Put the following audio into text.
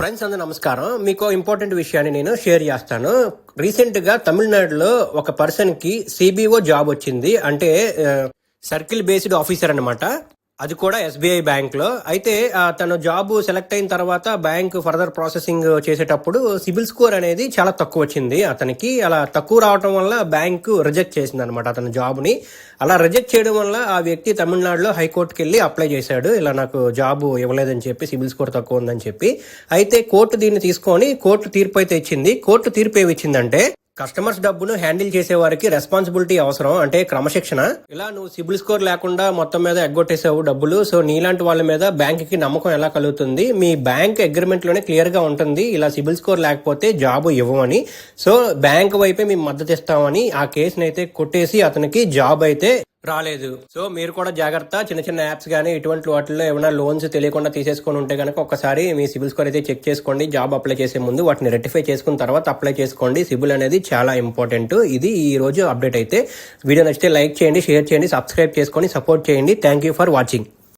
Friends అందరూ నమస్కారం. మీకు ఇంపార్టెంట్ విషయాన్ని నేను షేర్ చేస్తాను. రీసెంట్ గా తమిళనాడులో ఒక పర్సన్ కి సిబిఓ జాబ్ వచ్చింది. అంటే సర్కిల్ బేస్డ్ ఆఫీసర్ అన్నమాట. అది కూడా ఎస్బీఐ బ్యాంక్ లో. అయితే తను జాబ్ సెలెక్ట్ అయిన తర్వాత బ్యాంక్ ఫర్దర్ ప్రాసెసింగ్ చేసేటప్పుడు సిబిల్ స్కోర్ అనేది చాలా తక్కువ వచ్చింది అతనికి. అలా తక్కువ రావడం వల్ల బ్యాంక్ రిజెక్ట్ చేసింది అనమాట అతని జాబ్ ని. అలా రిజెక్ట్ చేయడం వల్ల ఆ వ్యక్తి తమిళనాడులో హైకోర్టుకి వెళ్ళి అప్లై చేశాడు. ఇలా నాకు జాబ్ ఇవ్వలేదని చెప్పి, సిబిల్ స్కోర్ తక్కువ ఉందని చెప్పి. అయితే కోర్టు దీన్ని తీసుకొని కోర్టు తీర్పు అయితే ఇచ్చింది. కోర్టు తీర్పు ఏమి ఇచ్చిందంటే, కస్టమర్స్ డబ్బును హ్యాండిల్ చేసే వారికి రెస్పాన్సిబిలిటీ అవసరం, అంటే క్రమశిక్షణ. ఇలా నువ్వు సిబిల్ స్కోర్ లేకుండా మొత్తం మీద ఎగ్గొట్టేసావు డబ్బులు. సో నీలాంటి వాళ్ళ మీద బ్యాంక్ కి నమ్మకం ఎలా కలుగుతుంది? మీ బ్యాంక్ అగ్రిమెంట్ లోనే క్లియర్ గా ఉంటుంది ఇలా సిబిల్ స్కోర్ లేకపోతే జాబ్ ఇవ్వమని. సో బ్యాంక్ వైపే మేము మద్దతు ఇస్తామని ఆ కేసుని అయితే కొట్టేసి అతనికి జాబ్ అయితే రాలేదు. సో మీరు కూడా జాగ్రత్త. చిన్న చిన్న యాప్స్ కానీ ఇటువంటి వాటిల్లో ఏమైనా లోన్స్ తెలియకుండా తీసేసుకొని ఉంటే కనుక ఒక్కసారి మీ సిబిల్ స్కోర్ అయితే చెక్ చేసుకోండి. జాబ్ అప్లై చేసే ముందు వాటిని రెక్టిఫై చేసుకున్న తర్వాత అప్లై చేసుకోండి. సిబిల్ అనేది చాలా ఇంపార్టెంట్. ఇది ఈ రోజు అప్డేట్ అయితే. వీడియో నచ్చితే లైక్ చేయండి, షేర్ చేయండి, సబ్స్క్రైబ్ చేసుకొని సపోర్ట్ చేయండి. Thank you for watching.